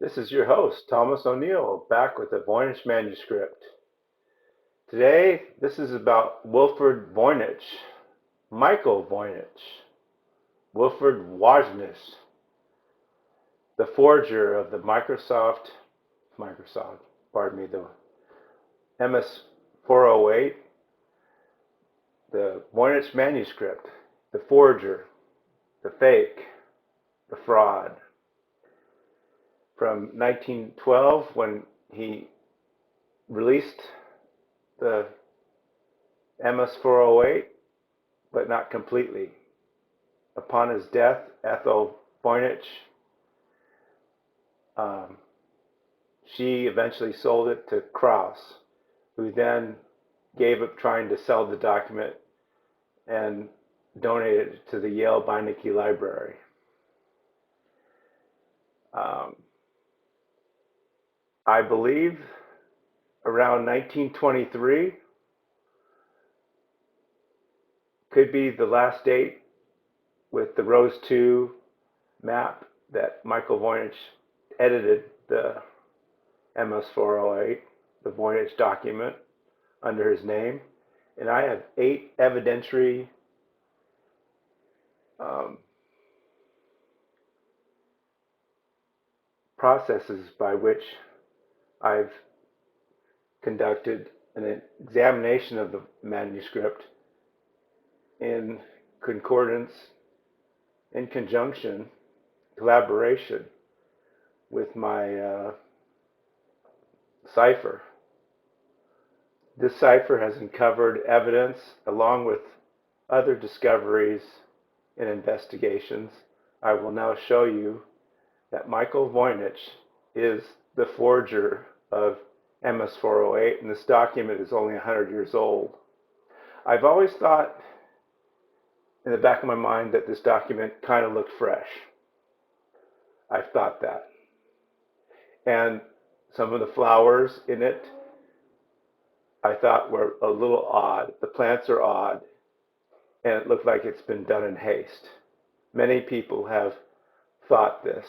This is your host, Thomas O'Neill, back with the Voynich Manuscript. Today, this is about Wilfred Voynich, Michael Voynich, Wilfred Voynich, the forger of the the MS-408, the Voynich Manuscript, the forger, the fake, the fraud. From 1912, when he released the MS-408, but not completely. Upon his death, Ethel Voynich, she eventually sold it to Ros, who then gave up trying to sell the document and donated it to the Yale Beinecke Library. I believe around 1923 could be the last date with the Ros2 Map that Michael Voynich edited the MS-408, the Voynich document, under his name. And I have 8 evidentiary processes by which I've conducted an examination of the manuscript in concordance, in conjunction, collaboration with my cipher. This cipher has uncovered evidence along with other discoveries and investigations. I will now show you that Michael Voynich is the forger of MS-408, and this document is only 100 years old. I've always thought in the back of my mind that this document kind of looked fresh. I've thought that. And some of the flowers in it I thought were a little odd. The plants are odd, and it looked like it's been done in haste. Many people have thought this.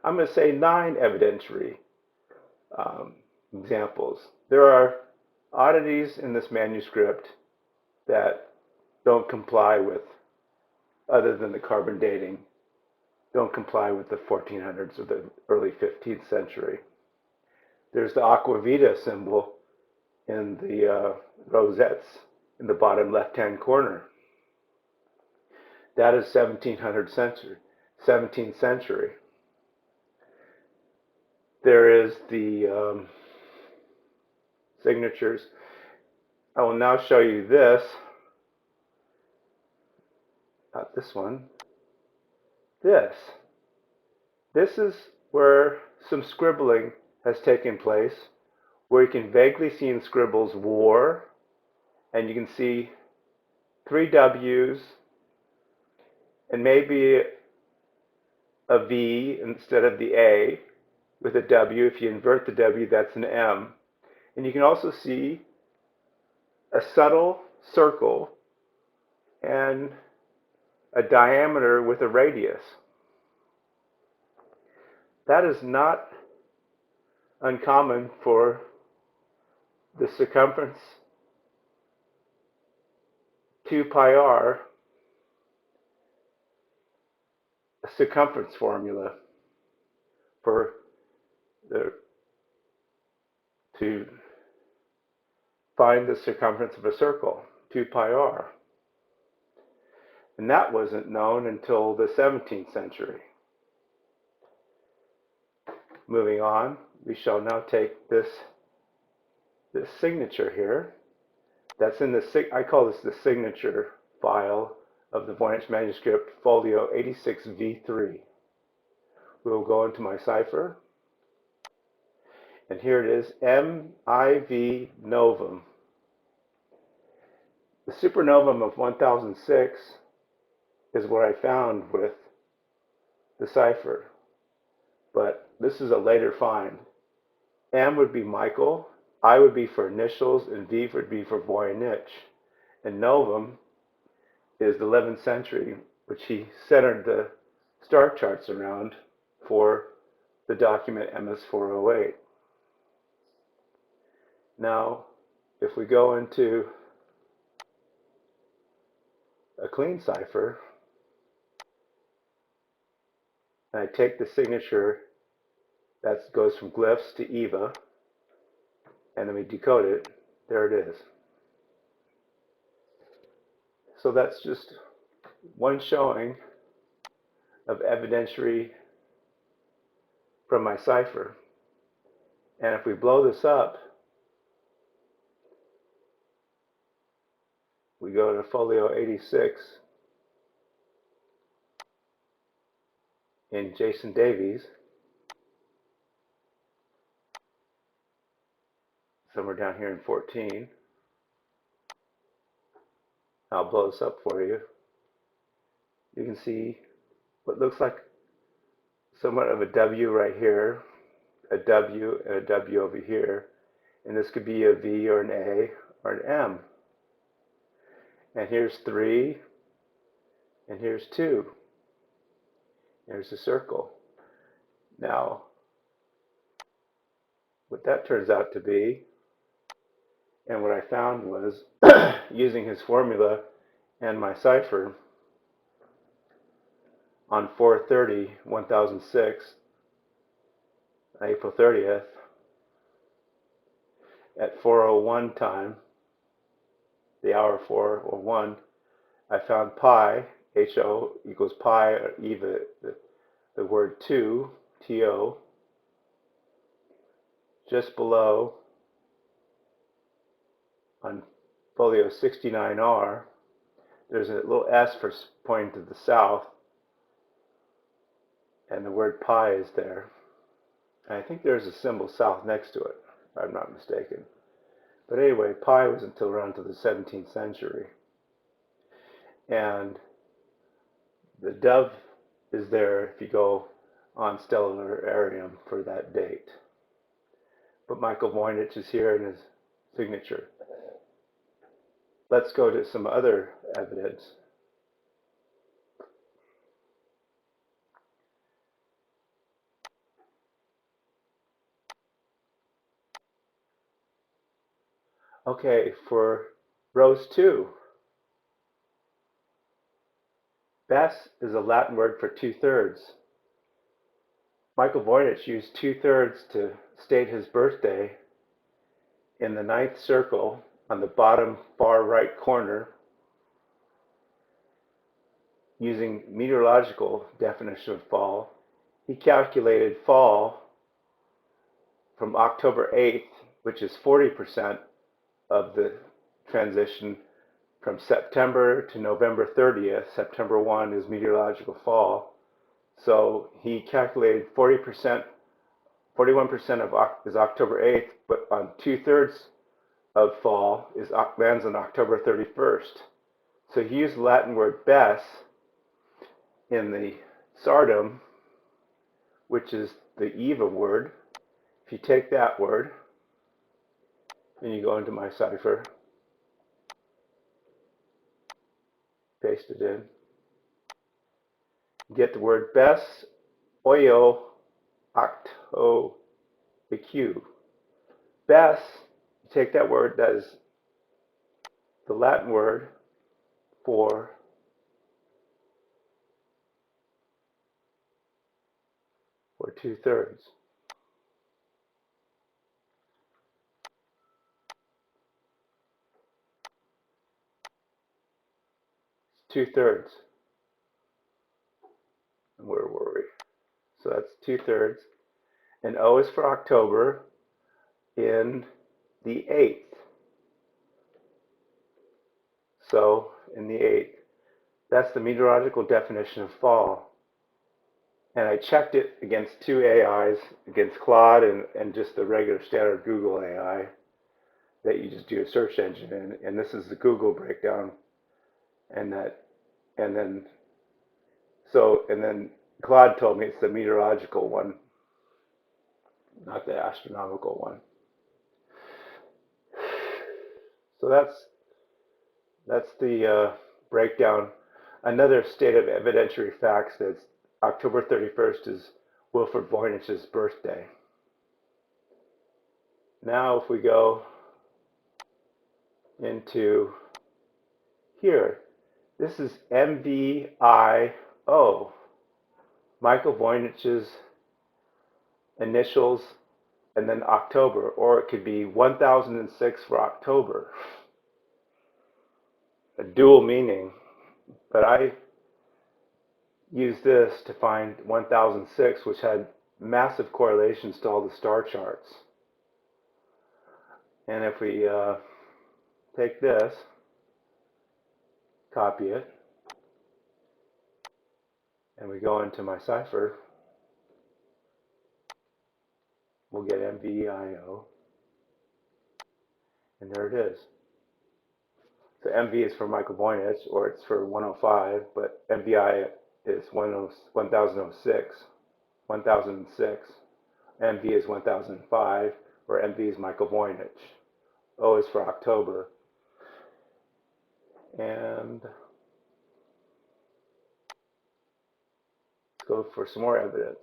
I'm going to say 9 evidentiary examples. There are oddities in this manuscript that don't comply with, other than the carbon dating, don't comply with the 1400s or the early 15th century. There's the aqua vita symbol in the rosettes in the bottom left-hand corner. That is 17th century. There is the signatures. I will now show you this. Not this one. This. This is where some scribbling has taken place, where you can vaguely see in scribbles war, and you can see 3 W's and maybe a V instead of the A with a W. If you invert the W, that's an M. And you can also see a subtle circle and a diameter with a radius. That is not uncommon for the circumference 2 pi r, a circumference formula for to find the circumference of a circle, 2 pi r. And that wasn't known until the 17th century. Moving on, we shall now take this signature here. That's in the, I call this the signature file of the Voynich Manuscript, folio 86V3. We will go into my cipher, and here it is, MIV Novum. The supernovum of 1006 is what I found with the cipher, but this is a later find. M would be Michael, I would be for initials, and V would be for Voynich. And Novum is the 11th century, which he centered the star charts around for the document MS408. Now, if we go into a clean cipher, and I take the signature that goes from glyphs to EVA, and then we decode it, there it is. So that's just one showing of evidentiary from my cipher. And if we blow this up, we go to folio 86 in Jason Davies, somewhere down here in 14. I'll blow this up for you. You can see what looks like somewhat of a W right here, a W and a W over here, and this could be a V or an A or an M. And here's 3, and here's 2. There's a circle. Now, what that turns out to be, and what I found was, using his formula and my cipher, on 4/30/1006, April 30th, at 4:01 time, the hour 4:01, I found pi, HO equals pi, or EVA, the word 2, TO, just below on folio 69R. There's a little S for pointing to the south, and the word pi is there. And I think there's a symbol south next to it, if I'm not mistaken. But anyway, pi was until around to the 17th century. And the dove is there if you go on Stellarium for that date. But Michael Voynich is here in his signature. Let's go to some other evidence. Okay, for Ros2, Bess is a Latin word for 2/3. Michael Voynich used 2/3 to state his birthday in the 9th circle on the bottom far right corner using meteorological definition of fall. He calculated fall from October 8th, which is 40% of the transition from September to November 30th. September 1 is meteorological fall. So he calculated 41% is October 8th, but on 2/3 of fall lands on October 31st. So he used the Latin word bess in the sardum, which is the EVA word. If you take that word and you go into my cipher, paste it in, you get the word bess, oyo, octo, eq. Bess, you take that word, that is the Latin word for or 2/3. It's 2/3. And where were we? So that's 2/3. And O is for October in the 8th. So in the 8th, that's the meteorological definition of fall. And I checked it against two AIs, against Claude and just the regular standard Google AI that you just do a search engine in. And this is the Google breakdown. And then Claude told me it's the meteorological one, not the astronomical one. So that's the breakdown. Another state of evidentiary facts that's October 31st is Wilfred Voynich's birthday. Now if we go into here, this is MVIO, Michael Voynich's initials, and then October, or it could be 1006 for October. A dual meaning, but I used this to find 1006, which had massive correlations to all the star charts. And if we take this, copy it, and we go into my cipher, we'll get MVIO, and there it is. So MV is for Michael Voynich, or it's for 105, but MVI is 1006, 1006. MV is 1005, or MV is Michael Voynich. O is for October. And let's go for some more evidence.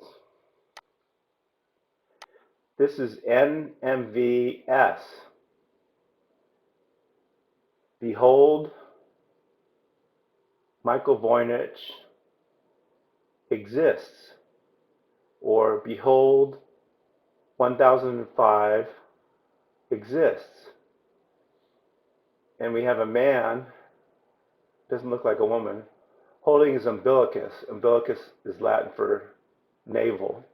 This is NMVS. Behold, Michael Voynich exists. Or behold, 1005 exists. And we have a man, doesn't look like a woman, holding his umbilicus. Umbilicus is Latin for navel.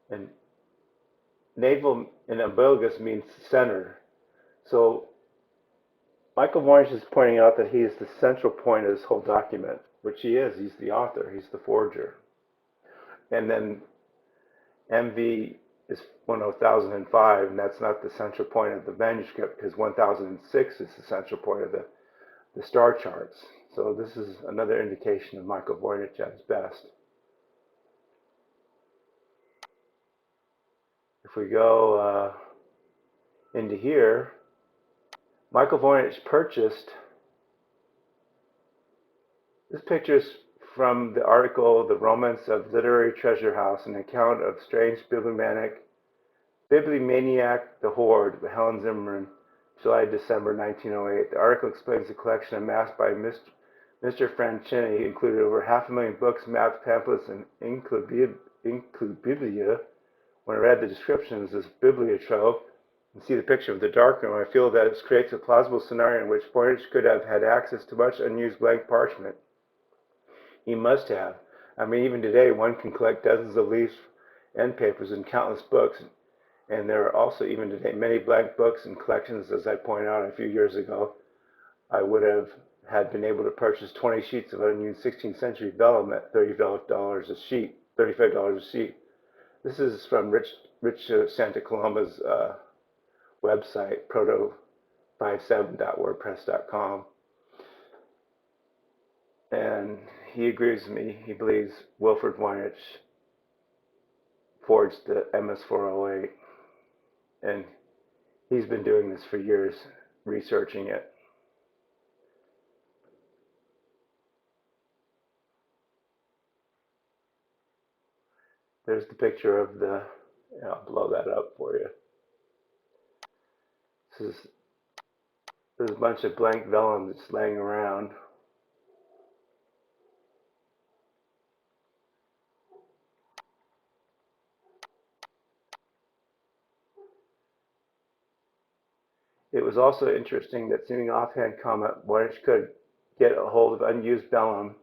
And navel in umbilicus means center. So Michael Voynich is pointing out that he is the central point of this whole document, which he is. He's the author. He's the forger. And then MV is 1005, and that's not the central point of the manuscript, because 1006 is the central point of the star charts. So this is another indication of Michael Voynich at his best. If we go into here, Michael Voynich purchased, this picture is from the article, The Romance of Literary Treasure House, an account of strange bibliomaniac, the Hoard, by Helen Zimmerman, July-December 1908. The article explains the collection amassed by Mr. Franceschini included over 500,000 books, maps, pamphlets, and inclubiblia. When I read the descriptions as bibliotrope and see the picture of the darkroom, I feel that it creates a plausible scenario in which Voynich could have had access to much unused blank parchment. He must have. I mean, even today, one can collect dozens of leaves, end papers, and countless books. And there are also, even today, many blank books and collections. As I pointed out a few years ago, I would have been able to purchase 20 sheets of unused 16th century vellum at $35 a sheet. This is from Rich Santa Coloma's website, proto57.wordpress.com. And he agrees with me. He believes Wilfred Voynich forged the MS-408. And he's been doing this for years, researching it. There's the picture of the, I'll blow that up for you. There's a bunch of blank vellum that's laying around. It was also interesting that, seeming offhand comment, Voynich could get a hold of unused vellum.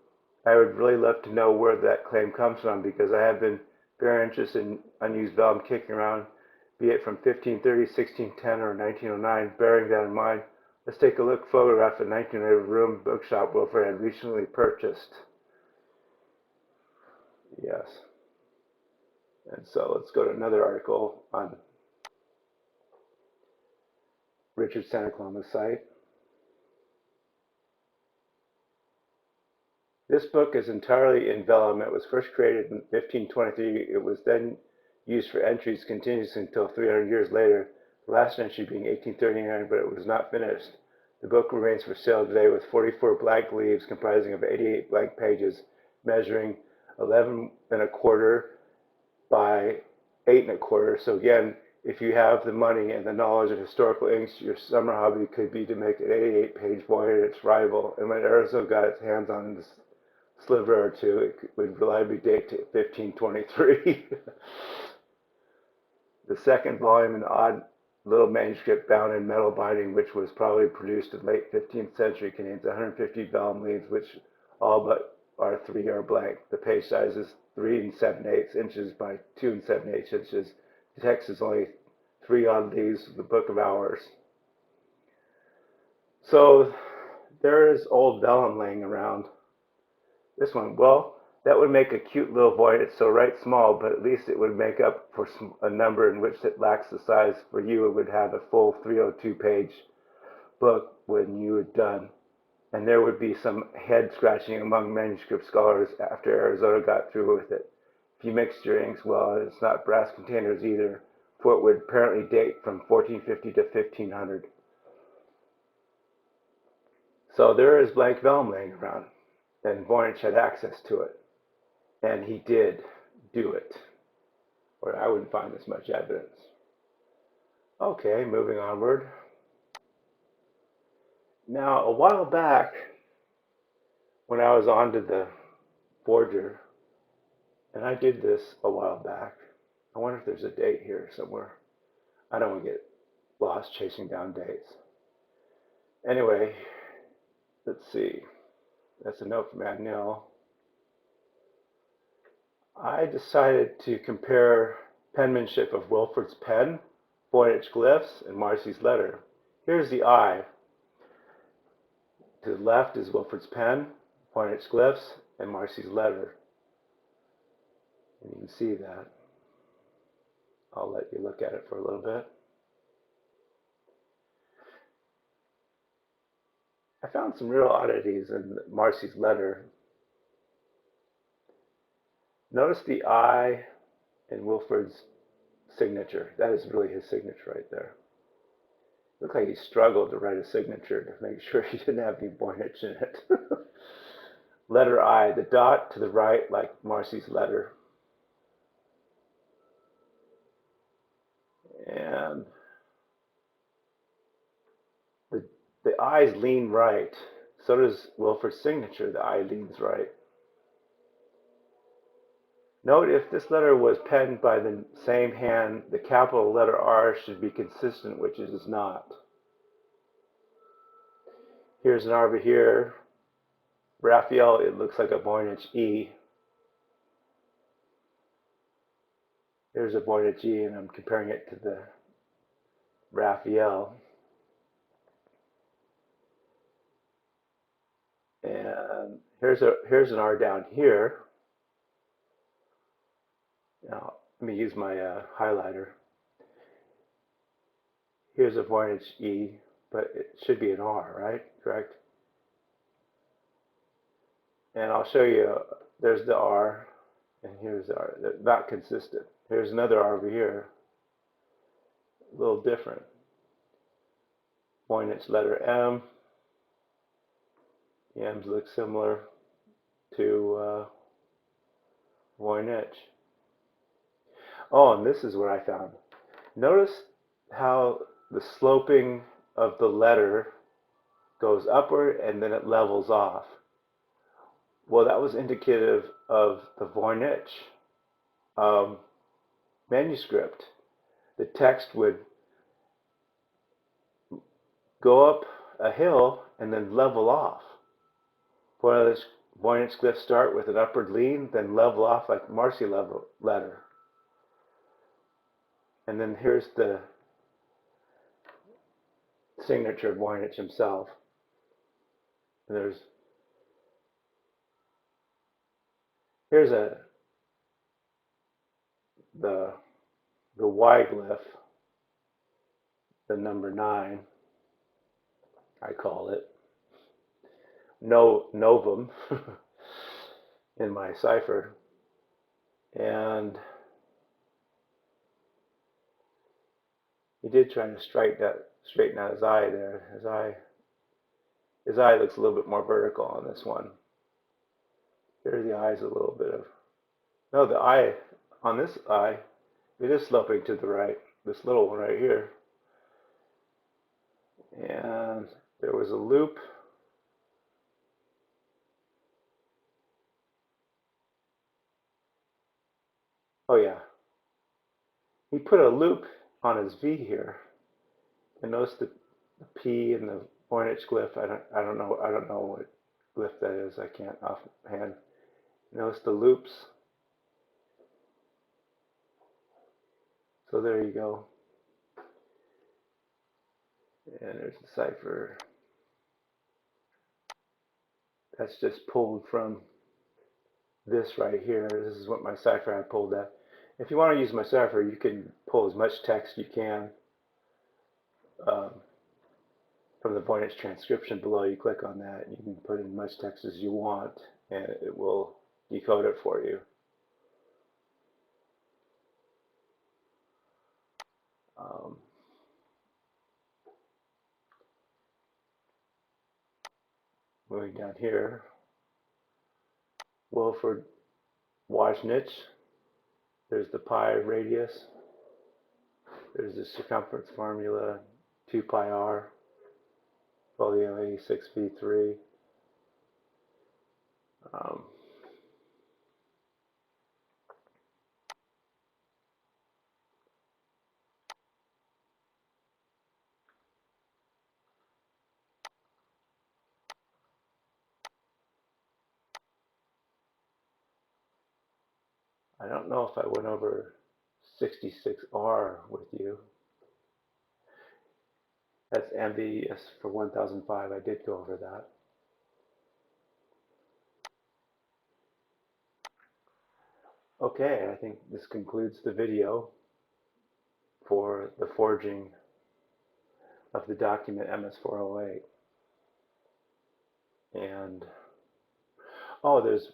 I would really love to know where that claim comes from, because I have been very interested in unused vellum kicking around, be it from 1530, 1610, or 1909. Bearing that in mind, let's take a look. Photograph of 1908 room bookshop Wilfred had recently purchased. Yes. And so let's go to another article on Richard Santa Coloma's site. This book is entirely in vellum. It was first created in 1523. It was then used for entries continuously until 300 years later, the last entry being 1839, but it was not finished. The book remains for sale today with 44 blank leaves comprising of 88 blank pages, measuring 11 1/4 by 8¼ So again, if you have the money and the knowledge of historical inks, your summer hobby could be to make an 88-page Voynich rival. And when Arizona got its hands on this sliver or two, it would reliably date to 1523. The second volume, an odd little manuscript bound in metal binding, which was probably produced in late 15th century, contains 150 vellum leaves, which all but are 3 are blank. The page size is 3 7/8 inches by 2 7/8 inches. The text is only 3 odd leaves of the Book of Hours. So there is old vellum laying around. This one, well, that would make a cute little Voynich, so write small, but at least it would make up for a number in which it lacks the size. For you, it would have a full 302-page book when you were done. And there would be some head scratching among manuscript scholars after Arizona got through with it. If you mixed your inks well, it's not brass containers either, for it would apparently date from 1450 to 1500. So there is blank vellum laying around, and Voynich had access to it. And he did do it, or I wouldn't find this much evidence. Okay, moving onward. Now, a while back, when I was onto the Forger, and I did this a while back, I wonder if there's a date here somewhere. I don't want to get lost chasing down dates. Anyway, let's see. That's a note from Adnil. I decided to compare penmanship of Wilfred's pen, Voynich glyphs, and Marcy's letter. Here's the eye. To the left is Wilfred's pen, Voynich glyphs, and Marcy's letter. And you can see that. I'll let you look at it for a little bit. I found some real oddities in Marcy's letter. Notice the I in Wilfred's signature. That is really his signature right there. It looked like he struggled to write a signature to make sure he didn't have any Voynich in it. Letter I, the dot to the right like Marcy's letter. And the I's lean right. So does Wilfred's signature. The I leans right. Note if this letter was penned by the same hand, the capital letter R should be consistent, which it is not. Here's an R over here. Raphael, it looks like a Voynich E. Here's a Voynich E, and I'm comparing it to the Raphael. And here's an R down here. Now, let me use my highlighter. Here's a Voynich E, but it should be an R, right? Correct? And I'll show you, there's the R, and here's the R. They're not consistent. Here's another R over here, a little different. Voynich letter M. The M's look similar to Voynich. Oh, and this is what I found. Notice how the sloping of the letter goes upward and then it levels off. Well, that was indicative of the Voynich manuscript. The text would go up a hill and then level off. Voynich glyphs start with an upward lean, then level off like Marcy letter. And then here's the signature of Voynich himself. And here's the Y glyph, the number 9, I call it. Novum in my cipher. And he did try to straighten out his eye there. His eye looks a little bit more vertical on this one. Here the eye's a little bit of, no, the eye on this eye, it is sloping to the right, this little one right here. And there was a loop. Oh yeah, he put a loop on his V here. And notice the P and the Voynich glyph. I don't know what glyph that is. I can't offhand. Notice the loops. So there you go. And there's the cipher. That's just pulled from this right here. This is what my cipher I pulled at. If you want to use my cipher, you can pull as much text you can from the Voynich transcription below. You click on that. You can put in as much text as you want, and it will decode it for you. Moving down here, Wilfred Voynich. There's the pi radius. There's the circumference formula, 2 pi r, folio A6V3. I don't know if I went over 66R with you. That's MVS for 1005. I did go over that. Okay, I think this concludes the video for the forging of the document MS408. And oh, there's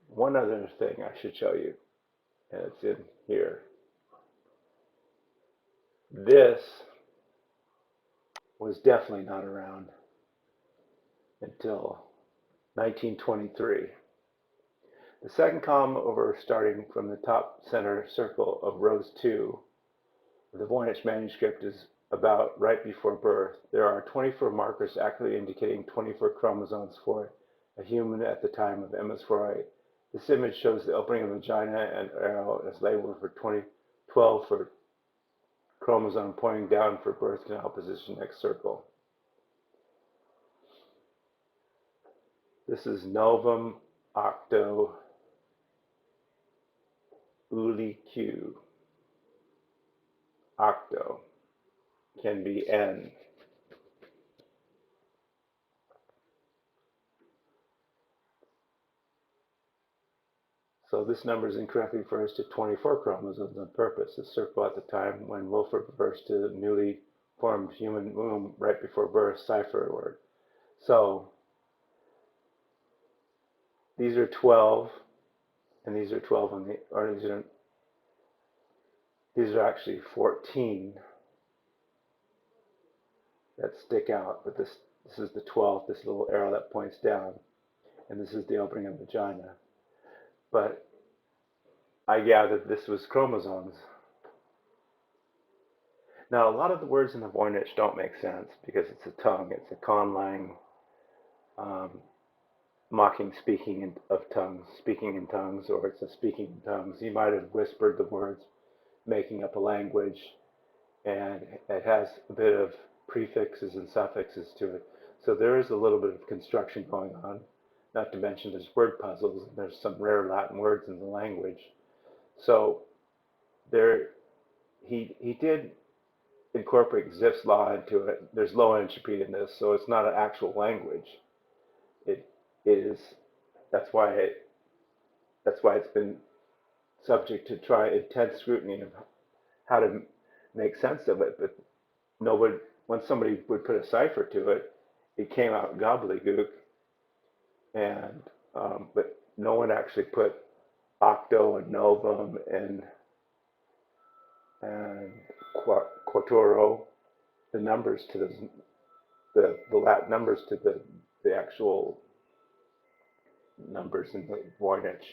one other thing I should show you, and it's in here. This was definitely not around until 1923. The second column over, starting from the top center circle of Ros2, the Voynich Manuscript, is about right before birth. There are 24 markers accurately indicating 24 chromosomes for a human at the time of MS408. This image shows the opening of the vagina and arrow as labeled for 12 for chromosome pointing down for birth canal position next circle. This is novum octo uli q. Octo can be n. So this number is incorrectly refers to 24 chromosomes on purpose. The circle at the time when Wilfred refers to the newly formed human womb right before birth, cipher word. So these are 12, and these are 12 on the, or these are actually 14 that stick out, but this is the 12th, this little arrow that points down, and this is the opening of the vagina. But I gathered this was chromosomes. Now, a lot of the words in the Voynich don't make sense because it's a tongue. It's a conlang, mocking speaking of tongues, speaking in tongues, or it's a speaking in tongues. He might have whispered the words, making up a language, and it has a bit of prefixes and suffixes to it. So there is a little bit of construction going on, not to mention there's word puzzles, and there's some rare Latin words in the language. So there, he did incorporate Zipf's law into it. There's low entropy in this, so it's not an actual language. It is, that's why it's been subject to intense scrutiny of how to make sense of it. But nobody, when somebody would put a cipher to it, it came out gobbledygook, and but no one actually put octo and novum and quattro, the numbers to the Latin numbers to the actual numbers in the Voynich.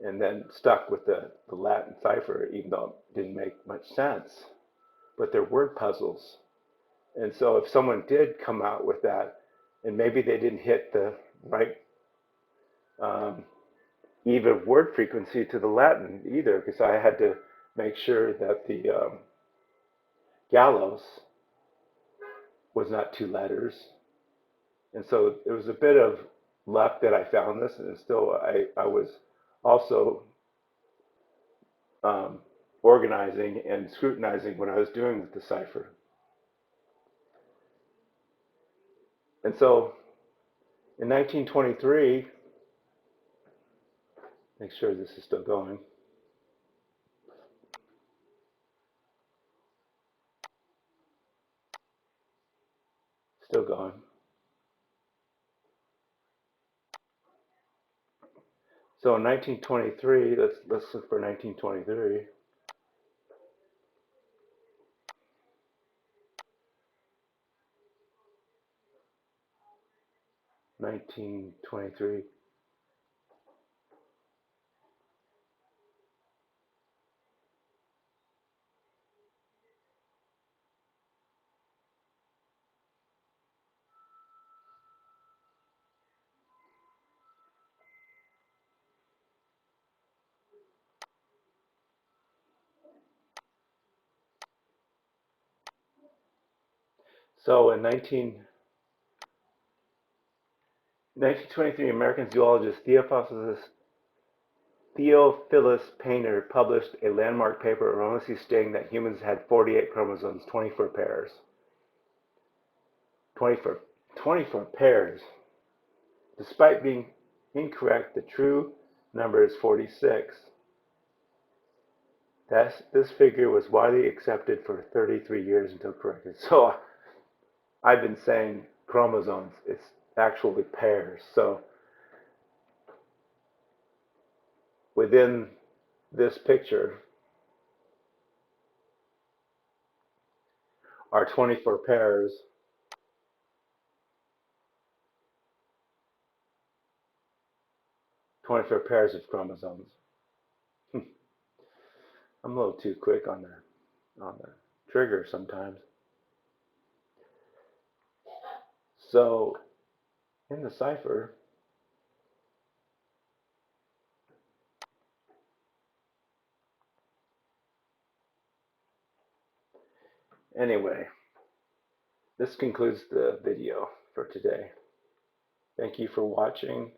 and then stuck with the Latin cipher, even though it didn't make much sense. But they're word puzzles. And so if someone did come out with that, and maybe they didn't hit the right even word frequency to the Latin either, because I had to make sure that the gallows was not 2 letters. And so it was a bit of luck that I found this, and still I was also organizing and scrutinizing what I was doing with the cipher. And so in 1923, make sure this is still going. Still going. So in 1923, let's look for 1923. 1923. So in 1923, American zoologist Theophilus Painter published a landmark paper erroneously stating that humans had 48 chromosomes, 24 pairs. 24 pairs. Despite being incorrect, the true number is 46. This figure was widely accepted for 33 years until corrected. So I've been saying chromosomes. It's actually pairs. So within this picture are 24 pairs. 24 pairs of chromosomes. I'm a little too quick on the trigger sometimes. So in the cipher, anyway, this concludes the video for today. Thank you for watching.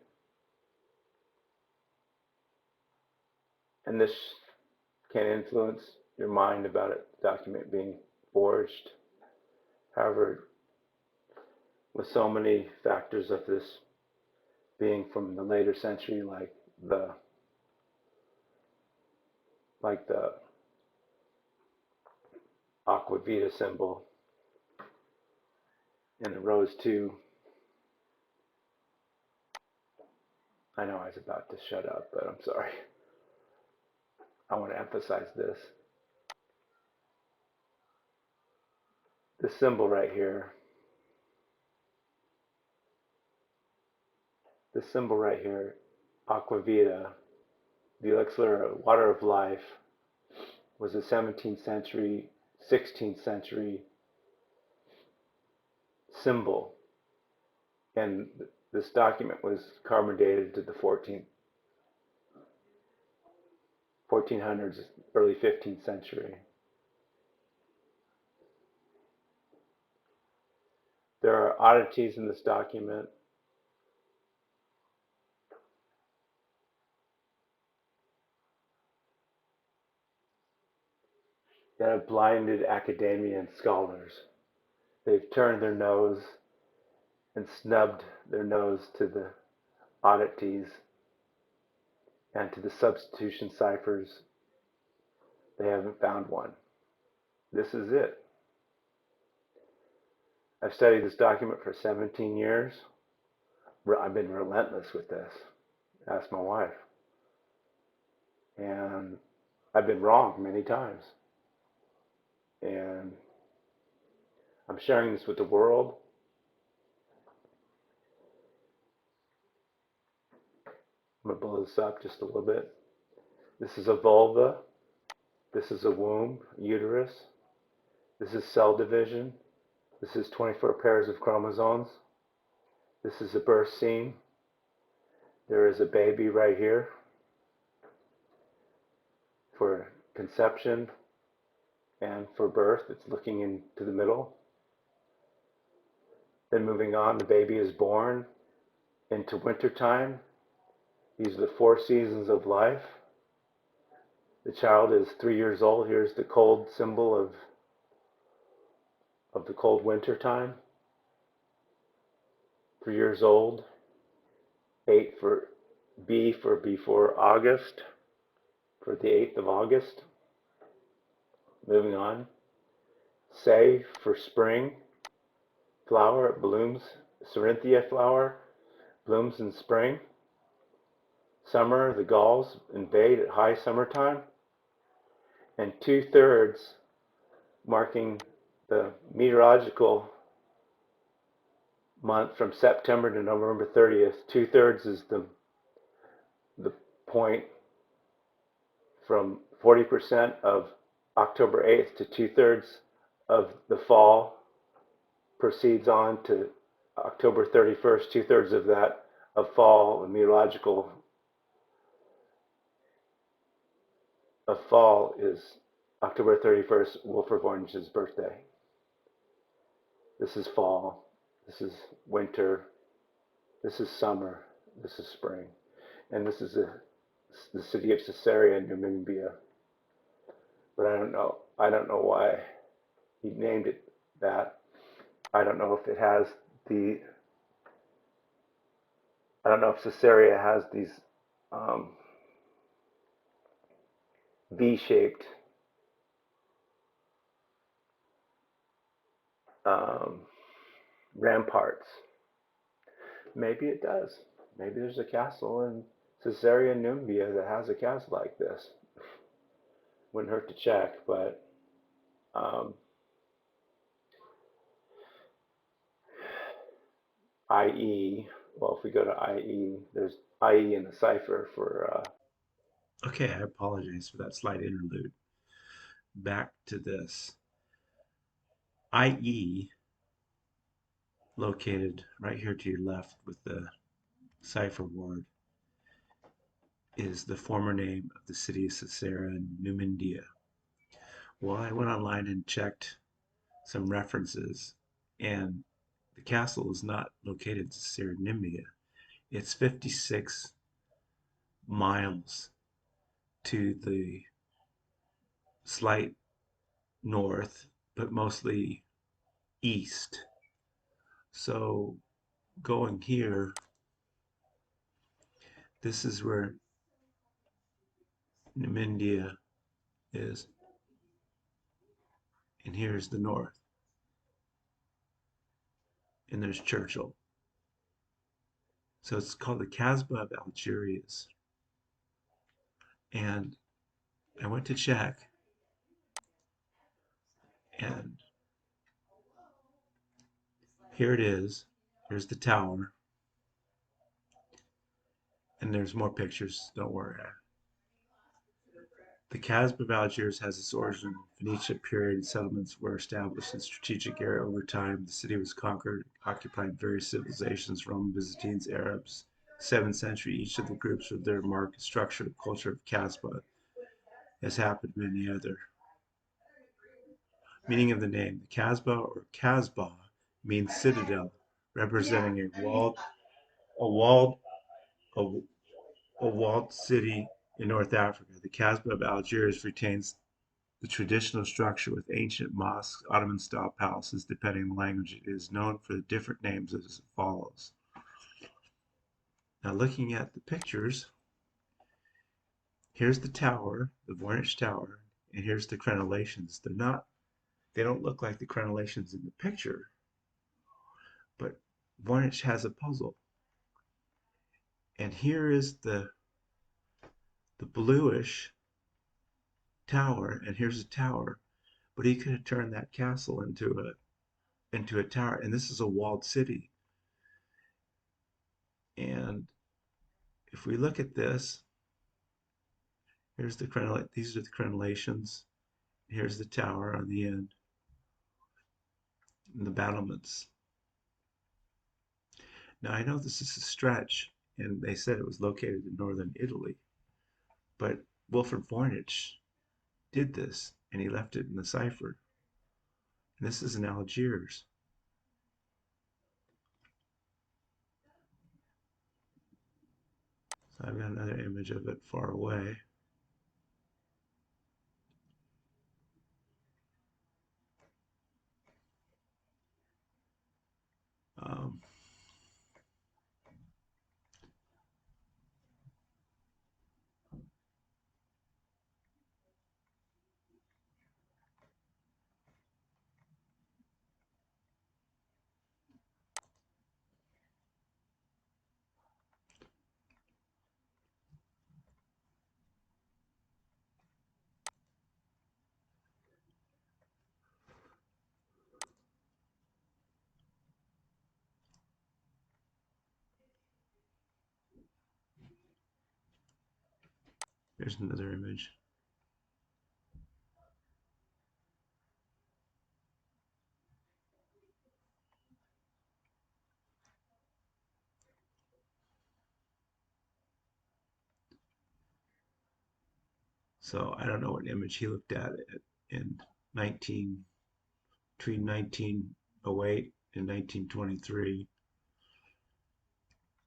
And this can influence your mind about a document being forged. However, with so many factors of this being from the later century, like the aqua vita symbol and the Ros2. I know I was about to shut up, but I'm sorry. I want to emphasize this. This symbol right here, aqua vita, the elixir water of life, was a 17th century, 16th century symbol. And this document was carbon dated to the 1400s, early 15th century. There are oddities in this document. That have blinded academia and scholars. They've turned their nose and snubbed their nose to the oddities and to the substitution ciphers. They haven't found one. This is it. I've studied this document for 17 years. I've been relentless with this. Ask my wife. And I've been wrong many times. And I'm sharing this with the world. I'm going to blow this up just a little bit. This is a vulva. This is a womb, uterus. This is cell division. This is 24 pairs of chromosomes. This is a birth scene. There is a baby right here for conception and for birth. It's looking into the middle. Then moving on, the baby is born into wintertime. These are the 4 seasons of life. The child is 3 years old. Here's the cold symbol of the cold winter time. 3 years old. 8 for B for before August, for the 8th of August. Moving on. Say for spring. Flower, it blooms. Cerinthia flower blooms in spring. Summer, the galls invade at high summertime. And 2/3, marking the meteorological month from September to November 30th. 2/3 is the point from 40% of October 8th to 2/3 of the fall proceeds on to October 31st. 2/3 of that of fall, the meteorological of fall is October 31st, Wilfred Voynich's birthday. This is fall. This is winter. This is summer. This is spring. And this is the city of Caesarea, Numidia. But I don't know why he named it that. I don't know if it has I don't know if Caesarea has these V-shaped ramparts. Maybe it does. Maybe there's a castle in Caesarea, Numidia that has a castle like this. Wouldn't hurt to check, but IE, well, if we go to IE, there's IE in the cipher for... Okay, I apologize for that slight interlude. Back to this. IE, located right here to your left with the cipher word, is the former name of the city of Caesarea Numidia. Well, I went online and checked some references, and the castle is not located in Caesarea Numidia. It's 56 miles to the slight north, but mostly east. So going here, this is where Numidia is, and here's the north, and there's Churchill. So it's called the Kasbah of Algiers. And I went to check, and here it is. Here's the tower, and there's more pictures, don't worry. The Casbah of Algiers has its origin in Phoenician period. Settlements were established in strategic area over time. The city was conquered, occupied various civilizations, Roman, Byzantines, Arabs. 7th century, each of the groups with their marked structure and culture of Casbah, as happened many other. Meaning of the name: the Casbah or Kasbah means citadel, representing a walled, a, a walled city in North Africa. The Casbah of Algiers retains the traditional structure with ancient mosques, Ottoman-style palaces, depending on the language. It is known for the different names as follows. Now, looking at the pictures, here's the tower, the Voynich Tower, and here's the crenellations. They don't look like the crenellations in the picture, but Voynich has a puzzle. And here is the bluish tower, and here's a tower, but he could have turned that castle into a tower, and this is a walled city. And if we look at this, Here's the these are the crenellations. Here's the tower on the end and the battlements. Now I know this is a stretch, and they said it was located in northern Italy, but Wilfred Voynich did this, and he left it in the cipher. And this is in Algiers. So I've got another image of it far away. Um, Here's another image. So I don't know what image he looked at it in 19 between 1908 and 1923,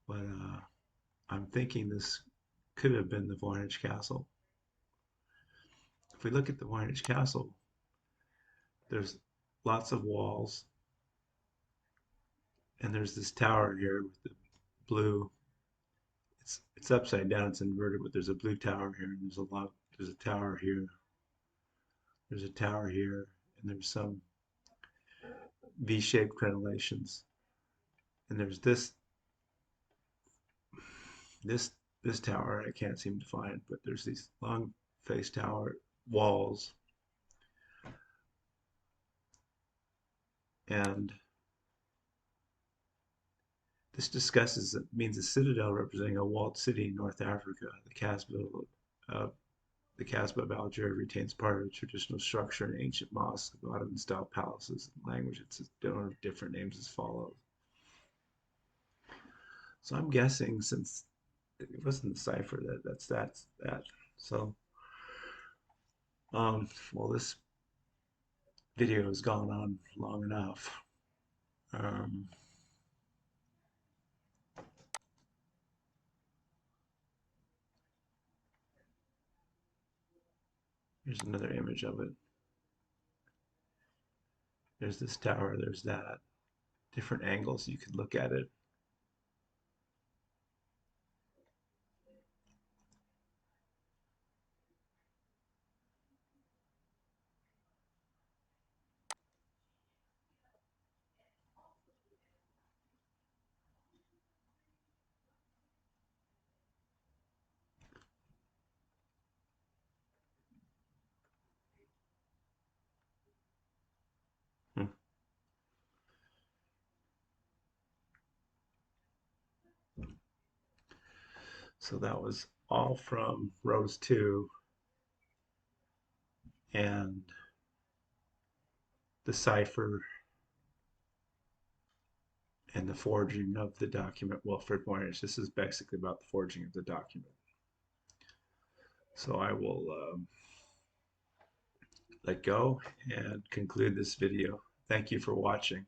but I'm thinking this could have been the Voynich Castle. If we look at the Voynich Castle, there's lots of walls, and there's this tower here with the blue. It's upside down, it's inverted, but there's a blue tower here, and there's a tower here, there's a tower here, and there's some V-shaped crenellations, and there's this this tower I can't seem to find, but there's these long face tower walls, and this means a citadel representing a walled city in North Africa. The Kasbah of Algeria retains part of the traditional structure and ancient mosques of Ottoman-style palaces and language. It's different names as follows. So I'm guessing, since it wasn't the cipher, that's that. So, well, this video has gone on long enough. Um, Here's another image of it. There's this tower, there's that. Different angles you could look at it. Hmm. So that was all from Ros2 and the cipher and the forging of the document Wilfred Voynich. This is basically about the forging of the document. So I will let go and conclude this video. Thank you for watching.